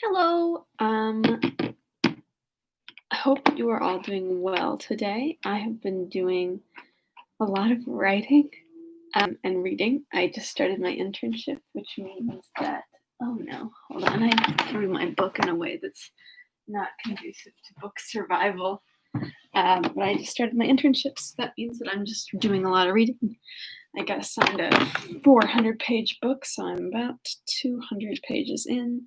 Hello. I hope you are all doing well today. I have been doing a lot of writing and reading. I just started my internship, which means that, oh no, hold on, I threw my book in a way that's not conducive to book survival. But I just started my internship, so that means that I'm just doing a lot of reading. I got assigned a 400-page book, so I'm about 200 pages in.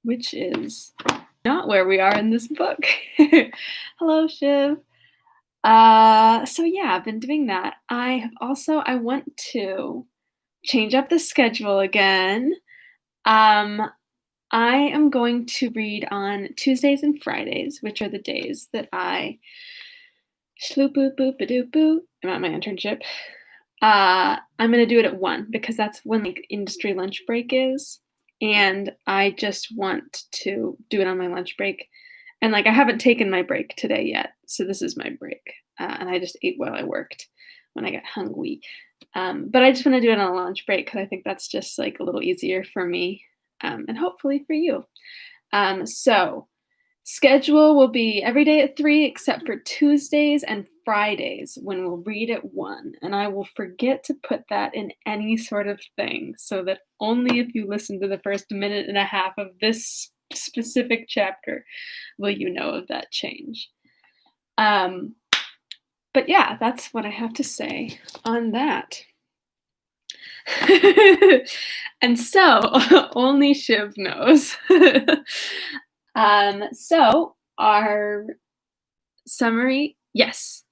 Which is not where we are in this book. Hello, Shiv. So yeah, I've been doing that. I want to change up the schedule again. Um, I am going to read on Tuesdays and Fridays, which are the days that I shloop boop boop doop boo. I'm at my internship. I'm gonna do it at 1 because that's when like industry lunch break is. And I just want to do it on my lunch break. And like I haven't taken my break today yet, so this is my break. And I just ate while I worked when I got hungry. But I just want to do it on a lunch break because I think that's just like a little easier for me and hopefully for you. So schedule will be every day at 3 except for Tuesdays and Fridays when we'll read at 1. And I will forget to put that in any sort of thing so that only if you listen to the first minute and a half of this specific chapter will you know of that change. But yeah, that's what I have to say on that. And so only Shiv knows. So our summary, yes.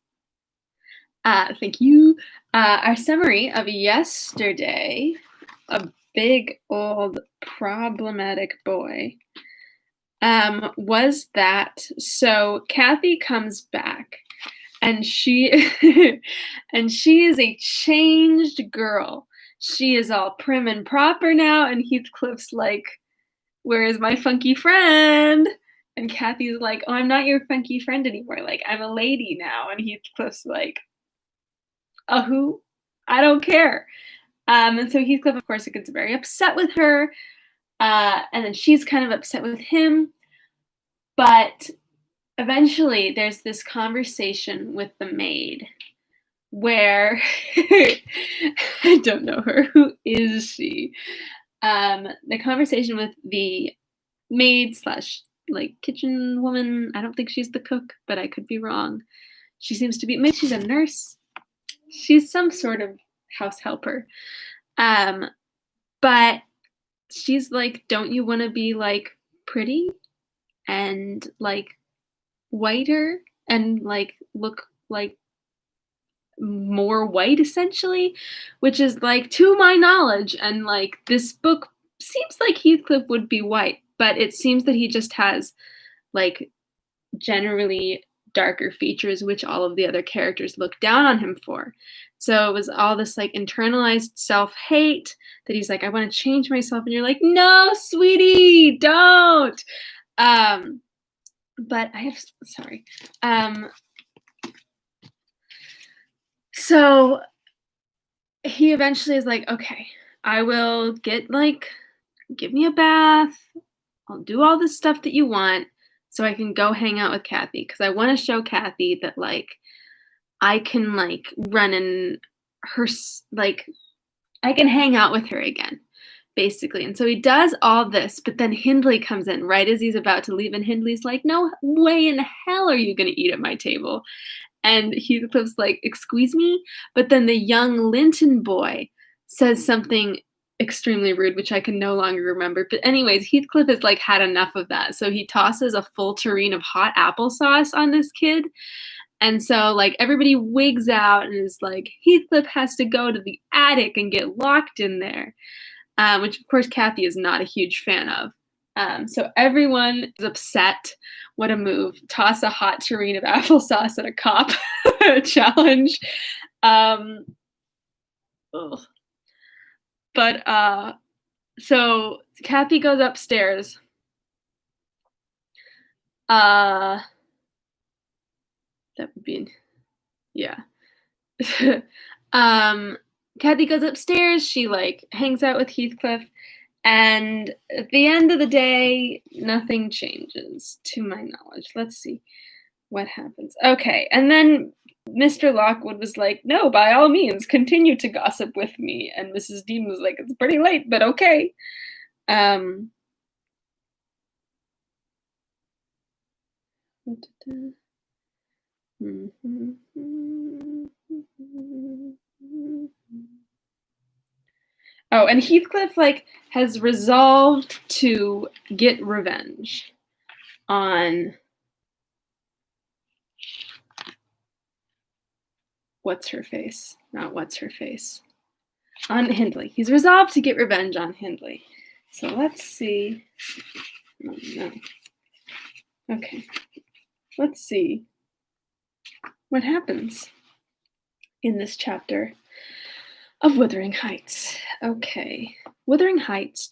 Thank you. Our summary of yesterday, a big old problematic boy, was that so Kathy comes back and she is a changed girl. She is all prim and proper now, and Heathcliff's like, where is my funky friend? And Kathy's like, oh, I'm not your funky friend anymore. Like, I'm a lady now. And Heathcliff's like, who? I don't care. And so Heathcliff, of course, gets very upset with her. And then she's kind of upset with him. But eventually there's this conversation with the maid where I don't know her. Who is she? The conversation with the maid slash like kitchen woman. I don't think she's the cook, but I could be wrong. She seems to be, maybe she's a nurse. She's some sort of house helper. But she's like, don't you want to be like pretty and like whiter and like look like more white essentially, which is like to my knowledge, and like this book seems like Heathcliff would be white, but it seems that he just has like generally darker features, which all of the other characters look down on him for. So it was all this like internalized self-hate that he's like, I want to change myself, and you're like, no, sweetie, don't. But I have, sorry. So he eventually is like, okay, I will get like, give me a bath. I'll do all the stuff that you want so I can go hang out with Kathy, because I want to show Kathy that like I can like run in her, like I can hang out with her again, basically. And so he does all this, but then Hindley comes in right as he's about to leave, and Hindley's like, no way in hell are you going to eat at my table. And Heathcliff's like, excuse me? But then the young Linton boy says something extremely rude, which I can no longer remember. But anyways, Heathcliff has like had enough of that. So he tosses a full tureen of hot applesauce on this kid. And so like everybody wigs out and is like, Heathcliff has to go to the attic and get locked in there, which of course Kathy is not a huge fan of. So everyone is upset. What a move. Toss a hot tureen of applesauce at a cop challenge. But so Kathy goes upstairs. That would be, yeah. Kathy goes upstairs. She like hangs out with Heathcliff, And at the end of the day, nothing changes to my knowledge. Let's see what happens. Okay, and then Mr. Lockwood was like, "No, by all means, continue to gossip with me." And Mrs. Dean was like, "It's pretty late, but okay." Um, oh, and Heathcliff like has resolved to get revenge on what's her face, not what's her face, on Hindley. He's resolved to get revenge on Hindley. So let's see. Oh, no. Okay. Let's see what happens in this chapter of Wuthering Heights. Okay. Wuthering Heights,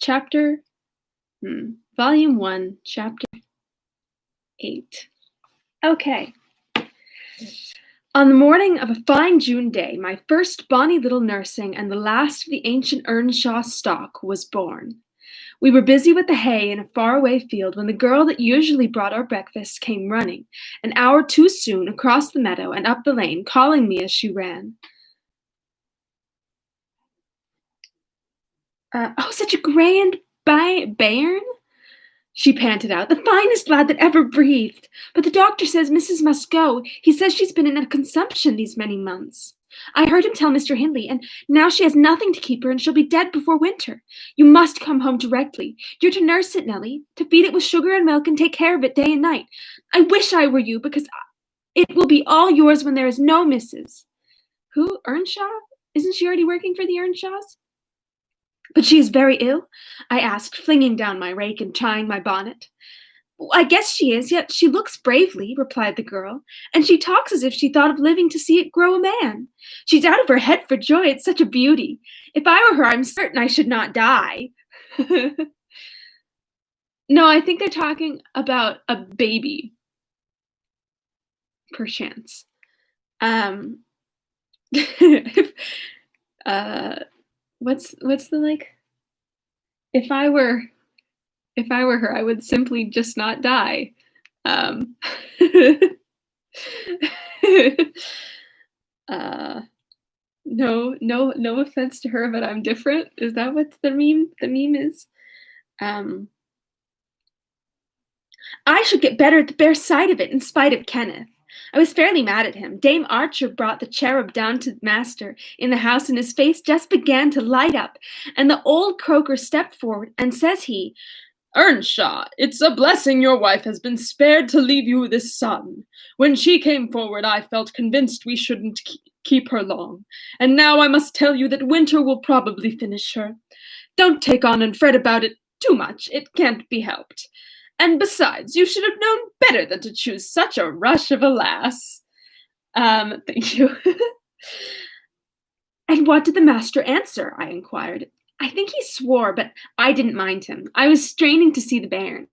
Volume 1, Chapter 8. Okay. On the morning of a fine June day, my first bonny little nursing and the last of the ancient Earnshaw stock was born. We were busy with the hay in a faraway field when the girl that usually brought our breakfast came running, an hour too soon, across the meadow and up the lane, calling me as she ran. Oh, such a grand bairn! She panted out, the finest lad that ever breathed. But the doctor says Mrs. must go. He says she's been in a consumption these many months. I heard him tell Mr. Hindley, and now she has nothing to keep her, and she'll be dead before winter. You must come home directly. You're to nurse it, Nellie, to feed it with sugar and milk and take care of it day and night. I wish I were you, because it will be all yours when there is no Mrs. Who? Earnshaw? Isn't she already working for the Earnshaws? But she is very ill? I asked, flinging down my rake and tying my bonnet. I guess she is, yet she looks bravely, replied the girl, and she talks as if she thought of living to see it grow a man. She's out of her head for joy, it's such a beauty. If I were her, I'm certain I should not die. No, I think they're talking about a baby, perchance. What's the like? If I were her, I would simply just not die. No offense to her, but I'm different. Is that what the meme is? I should get better at the bare sight of it, in spite of Kenneth. I was fairly mad at him. Dame Archer brought the cherub down to master in the house, and his face just began to light up. And the old croaker stepped forward, and says he, Earnshaw, it's a blessing your wife has been spared to leave you this son. When she came forward, I felt convinced we shouldn't keep her long. And now I must tell you that winter will probably finish her. Don't take on and fret about it too much. It can't be helped. And besides, you should have known better than to choose such a rush of a lass. Thank you. And what did the master answer? I inquired. I think he swore, but I didn't mind him. I was straining to see the bairn.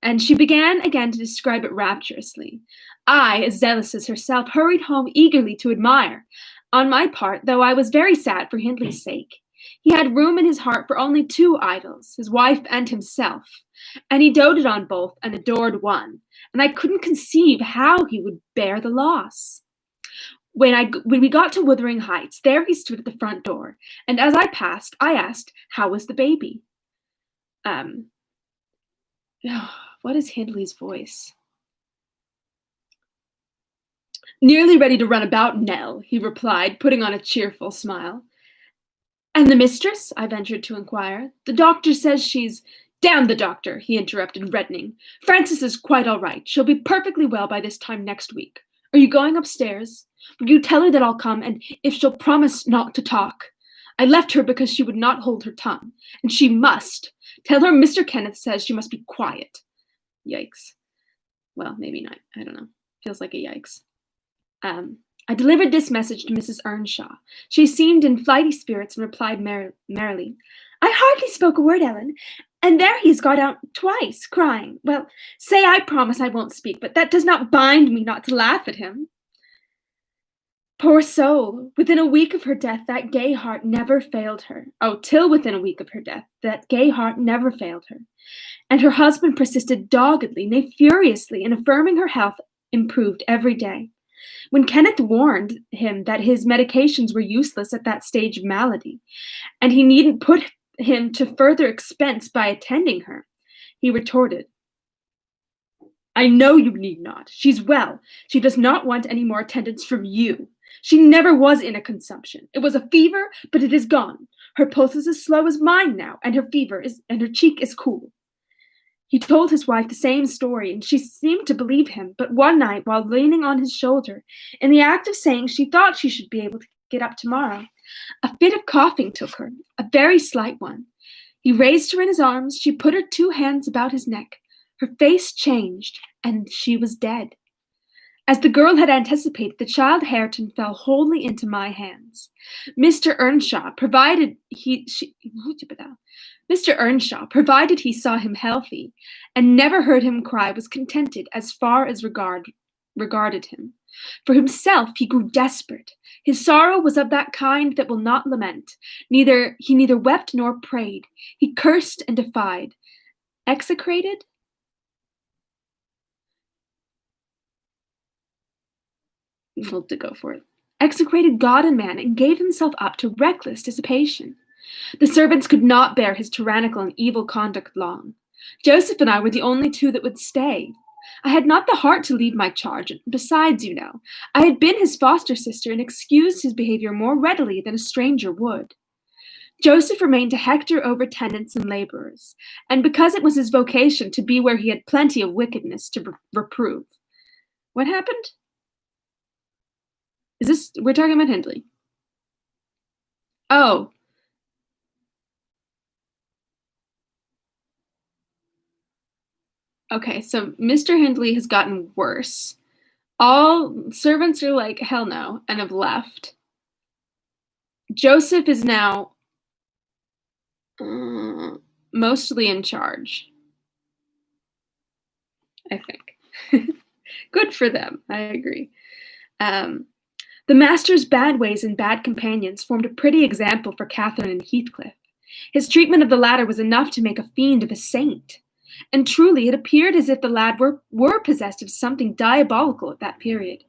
And she began again to describe it rapturously. I, as zealous as herself, hurried home eagerly to admire. On my part, though I was very sad for Hindley's sake. He had room in his heart for only two idols, his wife and himself, and he doted on both and adored one, and I couldn't conceive how he would bear the loss. When we got to Wuthering Heights, there he stood at the front door, and as I passed, I asked, how was the baby? What is Hindley's voice? Nearly ready to run about, Nell, he replied, putting on a cheerful smile. And the mistress? I ventured to inquire. The doctor says she's... Damn the doctor, he interrupted, reddening. Frances is quite all right. She'll be perfectly well by this time next week. Are you going upstairs? Will you tell her that I'll come, and if she'll promise not to talk? I left her because she would not hold her tongue, and she must. Tell her Mr. Kenneth says she must be quiet. Yikes. Well, maybe not. I don't know. Feels like a yikes. I delivered this message to Mrs. Earnshaw. She seemed in flighty spirits and replied merrily, I hardly spoke a word, Ellen, and there he has got out twice, crying. Well, say I promise I won't speak, but that does not bind me not to laugh at him. Poor soul! Within a week of her death, that gay heart never failed her. Oh, till within a week of her death, that gay heart never failed her. And her husband persisted doggedly, nay, furiously, in affirming her health improved every day. When Kenneth warned him that his medications were useless at that stage of malady, and he needn't put him to further expense by attending her, he retorted, I know you need not. She's well. She does not want any more attendance from you. She never was in a consumption. It was a fever, but it is gone. Her pulse is as slow as mine now, and her cheek is cool. He told his wife the same story, and she seemed to believe him, but one night, while leaning on his shoulder, in the act of saying she thought she should be able to get up tomorrow, a fit of coughing took her, a very slight one. He raised her in his arms, she put her 2 hands about his neck, her face changed, and she was dead. As the girl had anticipated, the child Hareton fell wholly into my hands. Mr. Earnshaw, provided he saw him healthy, and never heard him cry, was contented as far as regarded him. For himself he grew desperate. His sorrow was of that kind that will not lament. He neither wept nor prayed. He cursed and defied. Execrated? Well, to go for it. Execrated God and man, and gave himself up to reckless dissipation. The servants could not bear his tyrannical and evil conduct long. Joseph and I were the only two that would stay. I had not the heart to leave my charge, and besides, I had been his foster sister and excused his behavior more readily than a stranger would. Joseph remained to hector over tenants and laborers, and because it was his vocation to be where he had plenty of wickedness to reprove. What happened? We're talking about Hindley. Oh. Okay, so Mr. Hindley has gotten worse. All servants are like, hell no, and have left. Joseph is now mostly in charge, I think. Good for them, I agree. The master's bad ways and bad companions formed a pretty example for Catherine and Heathcliff. His treatment of the latter was enough to make a fiend of a saint. And truly, it appeared as if the lad were possessed of something diabolical at that period.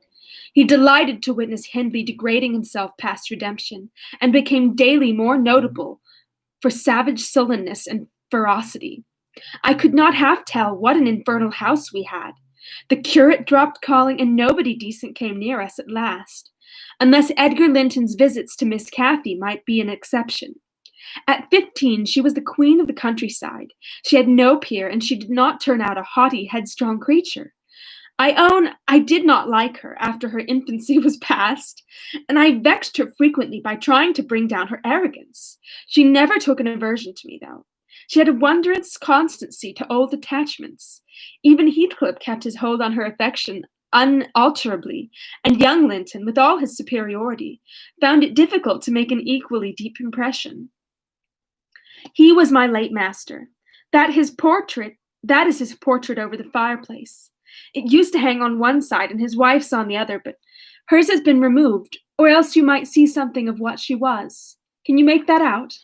He delighted to witness Hindley degrading himself past redemption, and became daily more notable for savage sullenness and ferocity. I could not half tell what an infernal house we had. The curate dropped calling, and nobody decent came near us at last, unless Edgar Linton's visits to Miss Cathy might be an exception. At 15, she was the queen of the countryside. She had no peer, and she did not turn out a haughty, headstrong creature. I own I did not like her after her infancy was past, and I vexed her frequently by trying to bring down her arrogance. She never took an aversion to me, though. She had a wondrous constancy to old attachments. Even Heathcliff kept his hold on her affection unalterably, and young Linton, with all his superiority, found it difficult to make an equally deep impression. He was my late master. That is his portrait over the fireplace. It used to hang on one side and his wife's on the other, but hers has been removed, or else you might see something of what she was. Can you make that out?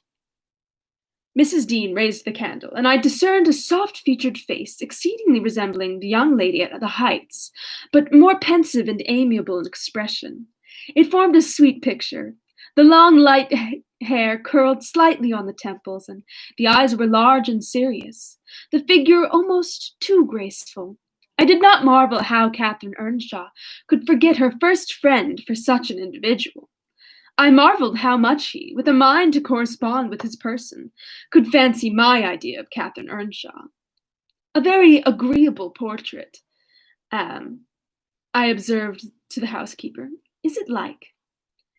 Mrs. Dean raised the candle, and I discerned a soft-featured face, exceedingly resembling the young lady at the Heights, but more pensive and amiable in expression. It formed a sweet picture. The long, light hair curled slightly on the temples, and the eyes were large and serious, the figure almost too graceful. I did not marvel at how Catherine Earnshaw could forget her first friend for such an individual. I marveled how much he, with a mind to correspond with his person, could fancy my idea of Catherine Earnshaw. A very agreeable portrait, I observed to the housekeeper. Is it like?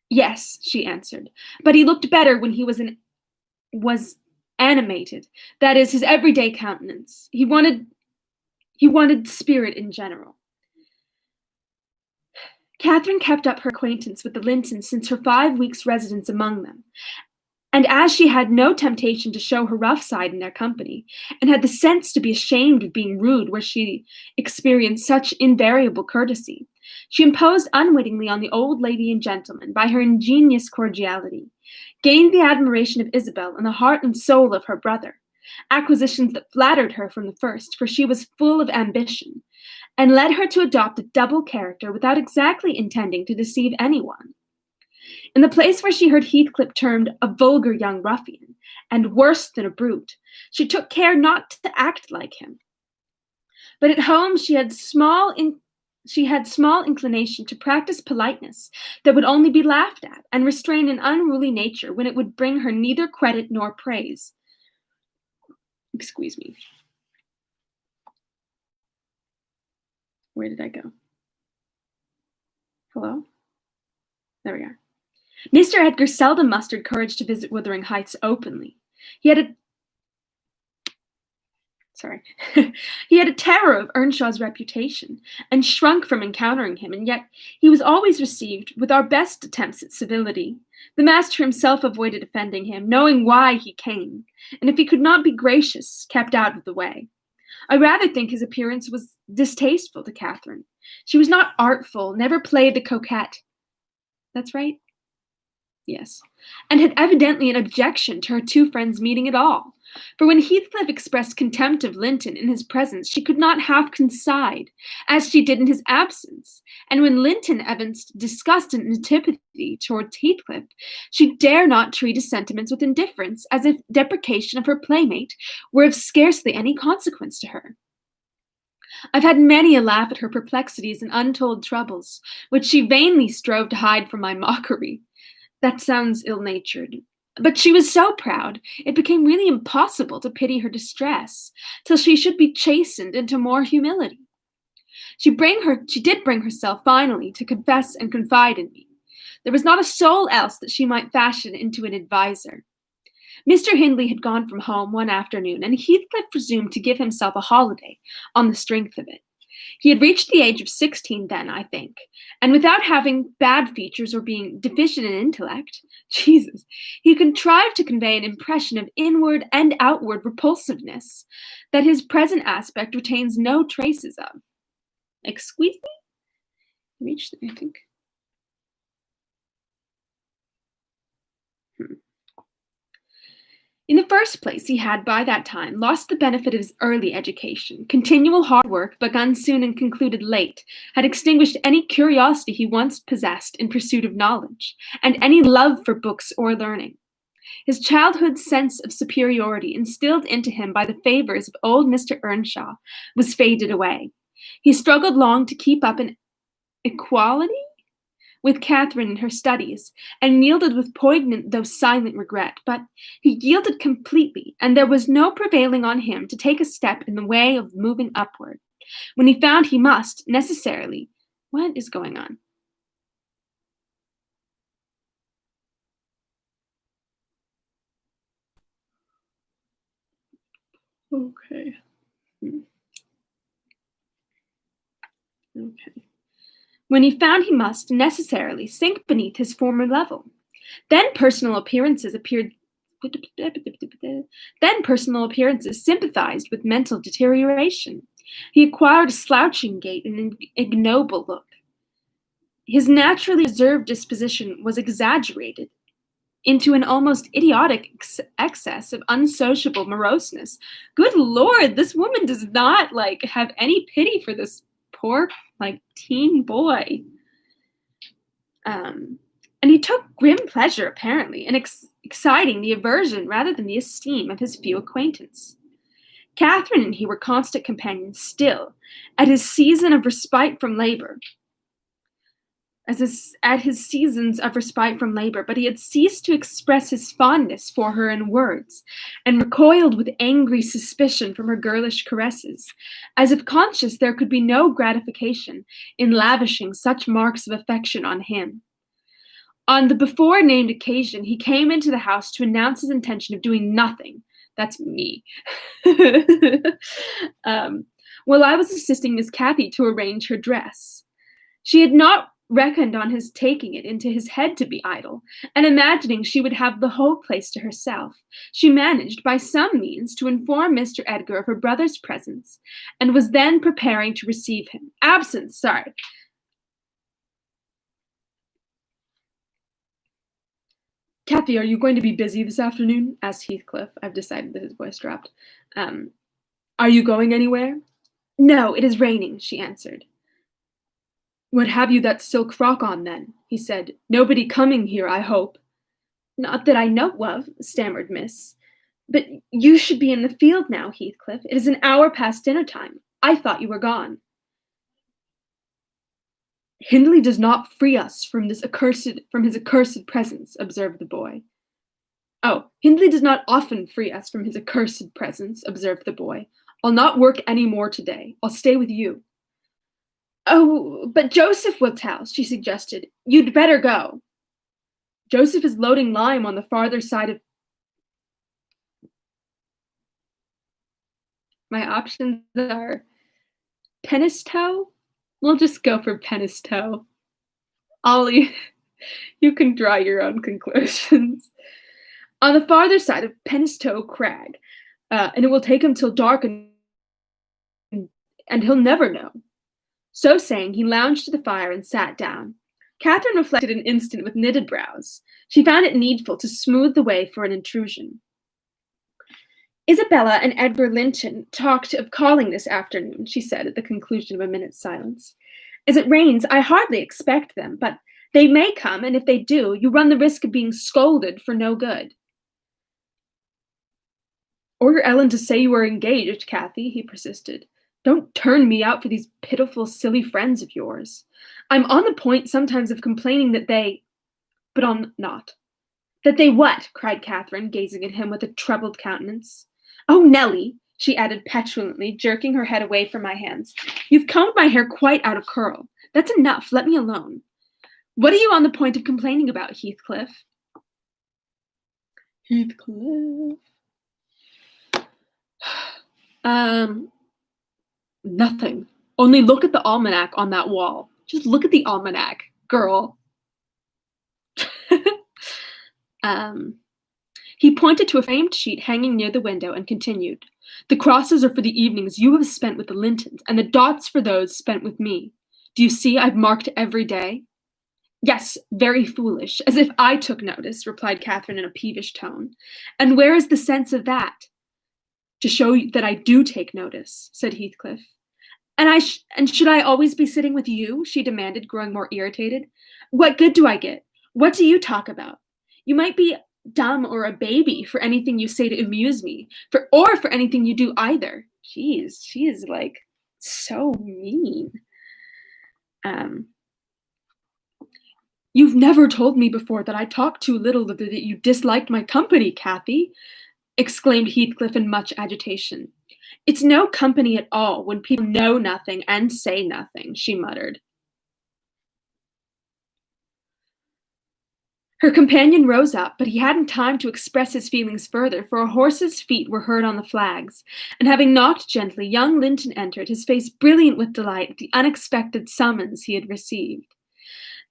Yes, she answered, but he looked better when he was animated. That is, his everyday countenance. He wanted spirit in general. Catherine kept up her acquaintance with the Lintons since her 5 weeks' residence among them, and as she had no temptation to show her rough side in their company, and had the sense to be ashamed of being rude where she experienced such invariable courtesy, She imposed unwittingly on the old lady and gentleman by her ingenious cordiality, gained the admiration of Isabel and the heart and soul of her brother, acquisitions that flattered her from the first, for she was full of ambition, and led her to adopt a double character without exactly intending to deceive anyone. In the place where she heard Heathcliff termed a vulgar young ruffian, and worse than a brute, she took care not to act like him. But at home she had small inclination to practice politeness that would only be laughed at, and restrain an unruly nature when it would bring her neither credit nor praise. Excuse me. Where did I go? Hello? There we are. Mr. Edgar seldom mustered courage to visit Wuthering Heights openly. He had a terror of Earnshaw's reputation, and shrunk from encountering him, and yet he was always received with our best attempts at civility. The master himself avoided offending him, knowing why he came, and if he could not be gracious, kept out of the way. I rather think his appearance was distasteful to Catherine. She was not artful, never played the coquette. That's right? Yes. And had evidently an objection to her two friends meeting at all. For when Heathcliff expressed contempt of Linton in his presence, she could not half coincide, as she did in his absence. And when Linton evinced disgust and antipathy towards Heathcliff, she dare not treat his sentiments with indifference, as if deprecation of her playmate were of scarcely any consequence to her. I've had many a laugh at her perplexities and untold troubles, which she vainly strove to hide from my mockery. That sounds ill-natured. But she was so proud, it became really impossible to pity her distress, till she should be chastened into more humility. She did bring herself finally to confess and confide in me. There was not a soul else that she might fashion into an adviser. Mr. Hindley had gone from home one afternoon, and Heathcliff presumed to give himself a holiday on the strength of it. He had reached the age of 16 then, I think, and without having bad features or being deficient in intellect, Jesus, he contrived to convey an impression of inward and outward repulsiveness that his present aspect retains no traces of. Excuse me? Reached, I think. In the first place, he had by that time lost the benefit of his early education. Continual hard work, begun soon and concluded late, had extinguished any curiosity he once possessed in pursuit of knowledge, and any love for books or learning. His childhood's sense of superiority, instilled into him by the favors of old Mr. Earnshaw, was faded away. He struggled long to keep up an equality with Catherine in her studies, and yielded with poignant though silent regret, but he yielded completely, and there was no prevailing on him to take a step in the way of moving upward, when he found he must, necessarily— What is going on? Okay. Okay. When he found he must necessarily sink beneath his former level. Then personal appearances sympathized with mental deterioration. He acquired a slouching gait and an ignoble look. His naturally reserved disposition was exaggerated into an almost idiotic excess of unsociable moroseness. Good Lord, this woman does not have any pity for this poor teen boy. And he took grim pleasure, apparently, in exciting the aversion rather than the esteem of his few acquaintance. Catherine and he were constant companions still, at his season of respite from labor. At his seasons of respite from labor, but he had ceased to express his fondness for her in words, and recoiled with angry suspicion from her girlish caresses, as if conscious there could be no gratification in lavishing such marks of affection on him. On the before-named occasion, he came into the house to announce his intention of doing nothing. That's me. While I was assisting Miss Cathy to arrange her dress. She had not reckoned on his taking it into his head to be idle, and imagining she would have the whole place to herself, she managed by some means to inform Mr. Edgar of her brother's presence, and was then preparing to receive him. Kathy, are you going to be busy this afternoon? Asked Heathcliff. I've decided that his voice dropped. Um, are you going anywhere? No, it is raining, she answered. What have you that silk frock on, then? He said. Nobody coming here, I hope. Not that I know of, stammered Miss. But you should be in the field now, Heathcliff. It is an hour past dinner time. I thought you were gone. Hindley does not free us from his accursed presence, observed the boy. Oh, Hindley does not often free us from his accursed presence, observed the boy. I'll not work any more today. I'll stay with you. Oh, but Joseph will tell, she suggested. You'd better go. Joseph is loading lime on the farther side of. My options are Pennistow. We'll just go for Pennistow. Ollie, you can draw your own conclusions. On the farther side of Pennistow Crag, and it will take him till dark, and he'll never know. So saying, he lounged to the fire and sat down. Catherine reflected an instant with knitted brows. She found it needful to smooth the way for an intrusion. Isabella and Edgar Linton talked of calling this afternoon, she said at the conclusion of a minute's silence. As it rains, I hardly expect them, but they may come, and if they do, you run the risk of being scolded for no good. Order Ellen to say you are engaged, Kathy, he persisted. Don't turn me out for these pitiful, silly friends of yours. I'm on the point sometimes of complaining that they... But I'll not. That they what? Cried Catherine, gazing at him with a troubled countenance. Oh, Nellie, she added petulantly, jerking her head away from my hands. You've combed my hair quite out of curl. That's enough. Let me alone. What are you on the point of complaining about, Heathcliff? Heathcliff. Nothing. Only look at the almanac on that wall. Just look at the almanac, girl. He pointed to a framed sheet hanging near the window and continued. The crosses are for the evenings you have spent with the Lintons, and the dots for those spent with me. Do you see I've marked every day? Yes, very foolish, as if I took notice, replied Catherine in a peevish tone. And where is the sense of that? To show that I do take notice, said Heathcliff. And should I always be sitting with you? She demanded, growing more irritated. What good do I get? What do you talk about? You might be dumb or a baby for anything you say to amuse me, or for anything you do either. Jeez, she is like so mean. You've never told me before that I talk too little, that you disliked my company, Kathy, exclaimed Heathcliff in much agitation. It's no company at all when people know nothing and say nothing, she muttered. Her companion rose up, but he hadn't time to express his feelings further, for a horse's feet were heard on the flags, and having knocked gently, young Linton entered, his face brilliant with delight at the unexpected summons he had received.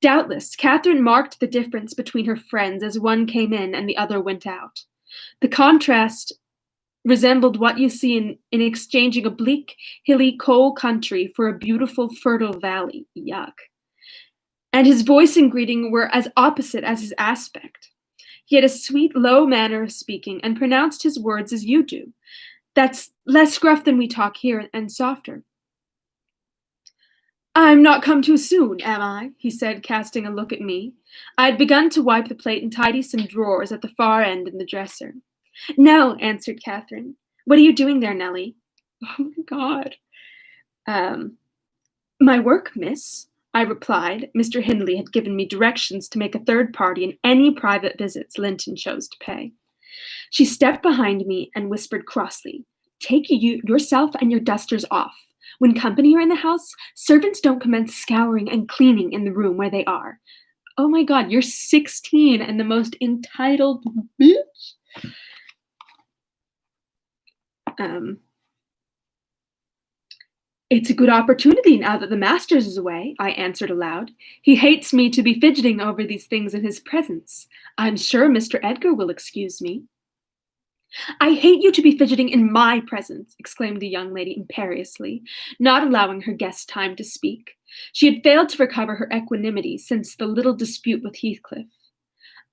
Doubtless, Catherine marked the difference between her friends as one came in and the other went out. The contrast resembled what you see in exchanging a bleak, hilly, coal country for a beautiful, fertile valley. Yuck. And his voice and greeting were as opposite as his aspect. He had a sweet, low manner of speaking, and pronounced his words as you do. That's less gruff than we talk here, and softer. I'm not come too soon, am I? He said, casting a look at me. I had begun to wipe the plate and tidy some drawers at the far end in the dresser. No, answered Catherine. What are you doing there, Nellie? Oh my God. My work, miss, I replied. Mr. Hindley had given me directions to make a third party in any private visits Linton chose to pay. She stepped behind me and whispered crossly, Take yourself and your dusters off. When company are in the house, servants don't commence scouring and cleaning in the room where they are. Oh my God, you're 16 and the most entitled bitch. It's a good opportunity now that the Masters is away, I answered aloud. He hates me to be fidgeting over these things in his presence. I'm sure Mr. Edgar will excuse me. I hate you to be fidgeting in my presence, exclaimed the young lady imperiously, not allowing her guest time to speak. She had failed to recover her equanimity since the little dispute with Heathcliff.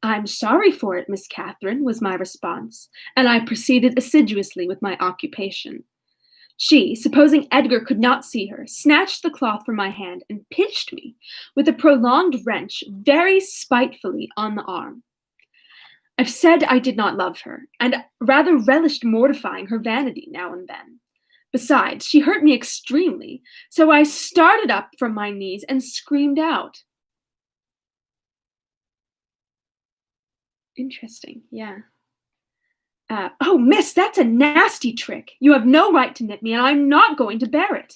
I'm sorry for it, Miss Catherine, was my response, and I proceeded assiduously with my occupation. She, supposing Edgar could not see her, snatched the cloth from my hand and pinched me, with a prolonged wrench, very spitefully on the arm. I've said I did not love her, and rather relished mortifying her vanity now and then. Besides, she hurt me extremely, so I started up from my knees and screamed out. Interesting, yeah. Oh, miss, that's a nasty trick. You have no right to nip me, and I'm not going to bear it.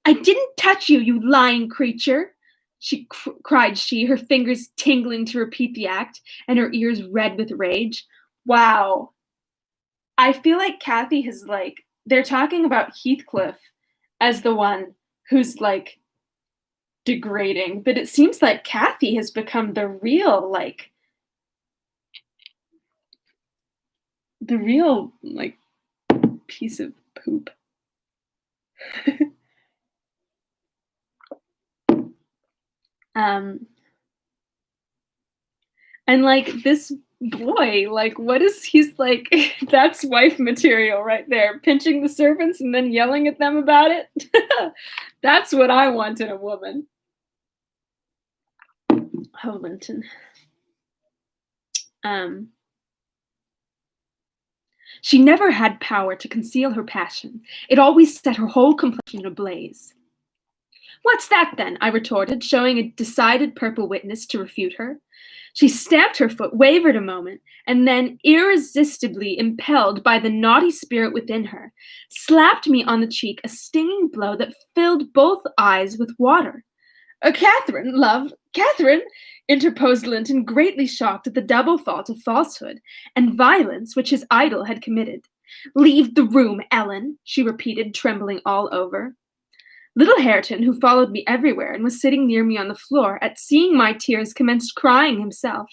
I didn't touch you, you lying creature, cried she, her fingers tingling to repeat the act, and her ears red with rage. Wow. I feel like Kathy has, they're talking about Heathcliff as the one who's, degrading, but it seems like Kathy has become the real piece of poop. um, and this boy, what is he's like? That's wife material right there, pinching the servants and then yelling at them about it. That's what I want in a woman. Oh, Linton. She never had power to conceal her passion. It always set her whole complexion ablaze. What's that, then? I retorted, showing a decided purple witness to refute her. She stamped her foot, wavered a moment, and then, irresistibly impelled by the naughty spirit within her, slapped me on the cheek a stinging blow that filled both eyes with water. Catherine, love, Catherine, interposed Linton, greatly shocked at the double fault of falsehood and violence which his idol had committed. Leave the room, Ellen, she repeated, trembling all over. Little Hareton, who followed me everywhere and was sitting near me on the floor, at seeing my tears commenced crying himself,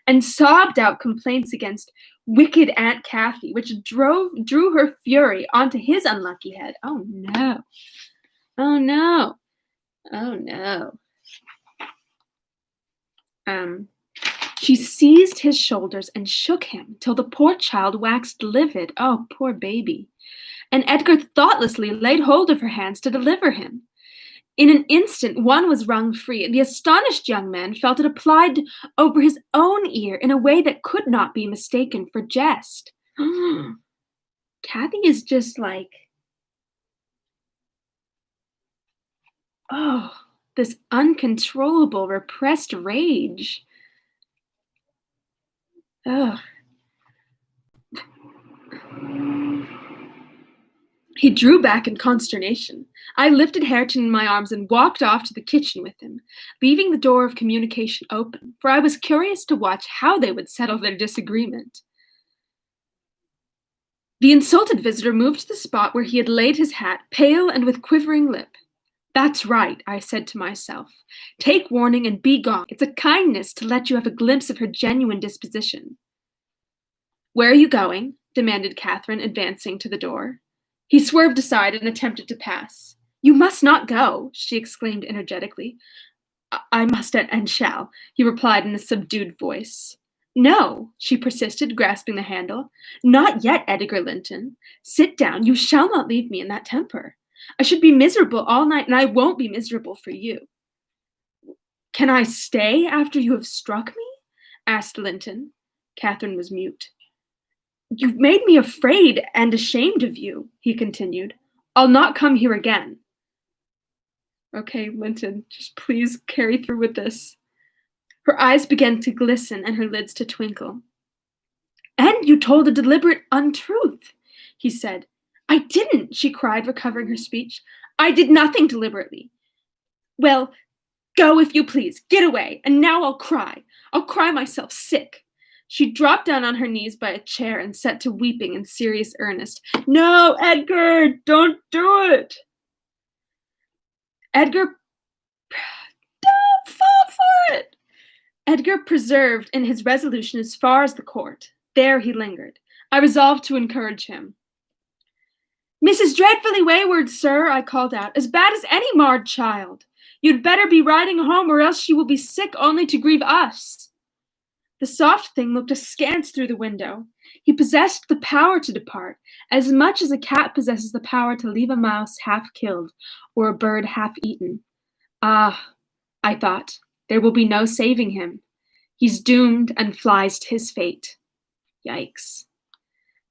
and sobbed out complaints against wicked Aunt Cathy, which drew her fury onto his unlucky head. Oh no. Oh no. Oh no. She seized his shoulders and shook him till the poor child waxed livid. Oh, poor baby. And Edgar thoughtlessly laid hold of her hands to deliver him. In an instant, one was wrung free, and the astonished young man felt it applied over his own ear in a way that could not be mistaken for jest. Kathy is just this uncontrollable, repressed rage. Ugh. He drew back in consternation. I lifted Hareton in my arms and walked off to the kitchen with him, leaving the door of communication open, for I was curious to watch how they would settle their disagreement. The insulted visitor moved to the spot where he had laid his hat, pale and with quivering lip. That's right, I said to myself. Take warning and be gone. It's a kindness to let you have a glimpse of her genuine disposition. Where are you going? Demanded Catherine, advancing to the door. He swerved aside and attempted to pass. You must not go, she exclaimed energetically. I must and shall, he replied in a subdued voice. No, she persisted, grasping the handle. Not yet, Edgar Linton. Sit down. You shall not leave me in that temper. I should be miserable all night, and I won't be miserable for you. Can I stay after you have struck me? Asked Linton. Catherine was mute. You've made me afraid and ashamed of you, he continued. I'll not come here again. Okay, Linton, just please carry through with this. Her eyes began to glisten and her lids to twinkle. And you told a deliberate untruth, he said. I didn't, she cried, recovering her speech. I did nothing deliberately. Well, go if you please. Get away, and now I'll cry. I'll cry myself sick. She dropped down on her knees by a chair and set to weeping in serious earnest. No, Edgar, don't do it. Edgar, don't fall for it. Edgar persevered in his resolution as far as the court. There he lingered. I resolved to encourage him. Mrs. Dreadfully Wayward, sir, I called out, as bad as any marred child. You'd better be riding home, or else she will be sick only to grieve us. The soft thing looked askance through the window. He possessed the power to depart, as much as a cat possesses the power to leave a mouse half killed or a bird half eaten. Ah, I thought, there will be no saving him. He's doomed and flies to his fate. Yikes.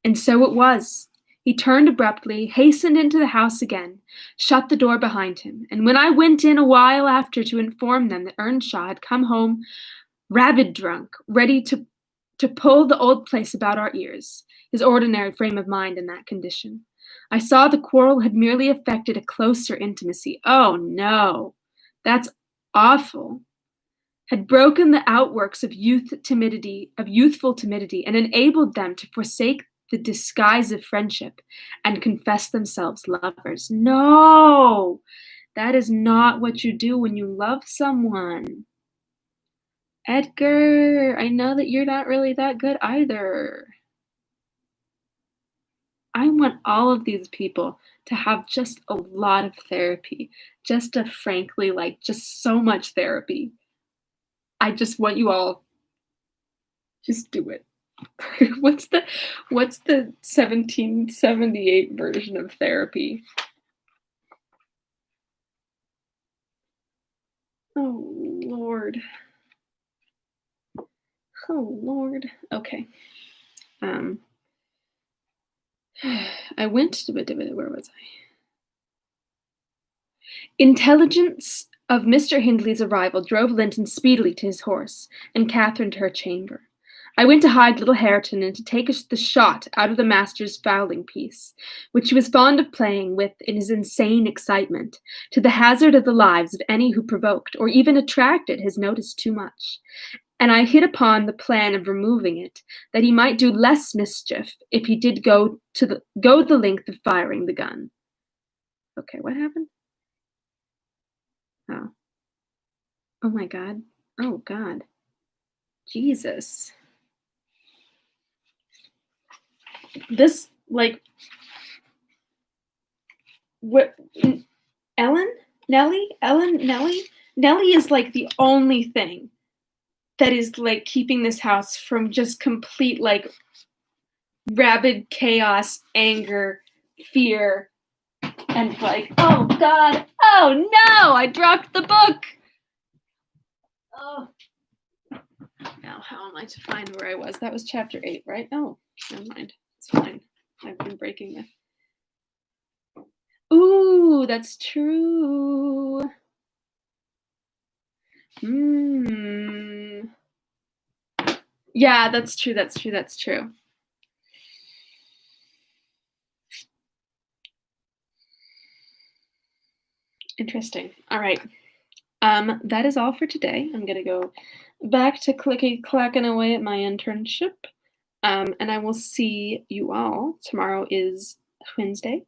And so it was. He turned abruptly, hastened into the house again, shut the door behind him, and when I went in a while after to inform them that Earnshaw had come home rabid drunk, ready to pull the old place about our ears, his ordinary frame of mind in that condition, I saw the quarrel had merely effected a closer intimacy. Oh no, that's awful. Had broken the outworks of youthful timidity, and enabled them to forsake the disguise of friendship and confess themselves lovers. No, that is not what you do when you love someone. Edgar, I know that you're not really that good either. I want all of these people to have just a lot of therapy, just to frankly, like, just so much therapy. I just want you all, just do it. what's the 1778 version of therapy? Oh Lord. Oh Lord. Okay. I went to where was I? Intelligence of Mr. Hindley's arrival drove Linton speedily to his horse, and Catherine to her chamber. I went to hide little Hareton and to take the shot out of the master's fowling piece, which he was fond of playing with in his insane excitement, to the hazard of the lives of any who provoked or even attracted his notice too much. And I hit upon the plan of removing it, that he might do less mischief if he did go the length of firing the gun. Okay, what happened? Oh. Oh my God. Oh God. Jesus. This, like, what? Nellie is like the only thing that is like keeping this house from just complete, like, rabid chaos, anger, fear, and like, oh God, oh no, I dropped the book. Oh. Now, how am I to find where I was? That was chapter 8, right? Oh, never mind. It's fine. I've been breaking it. Ooh, that's true. Yeah, that's true. Interesting. All right. That is all for today. I'm gonna go back to clacking away at my internship. And I will see you all. Tomorrow is Wednesday,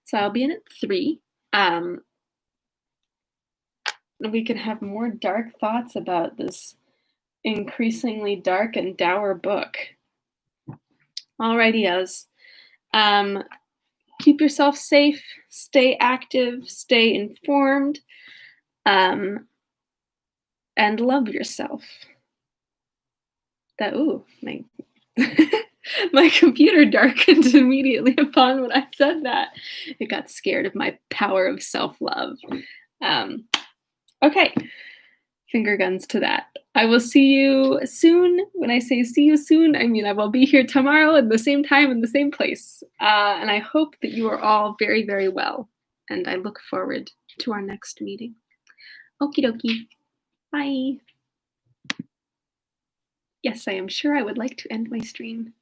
so I'll be in at 3. We can have more dark thoughts about this increasingly dark and dour book. Alrighty-os. Keep yourself safe, stay active, stay informed, and love yourself. My my computer darkened immediately upon when I said that. It got scared of my power of self-love. Okay. Finger guns to that. I will see you soon. When I say see you soon, I mean I will be here tomorrow at the same time in the same place. And I hope that you are all very, very well. And I look forward to our next meeting. Okie dokie. Bye. Yes, I am sure I would like to end my stream.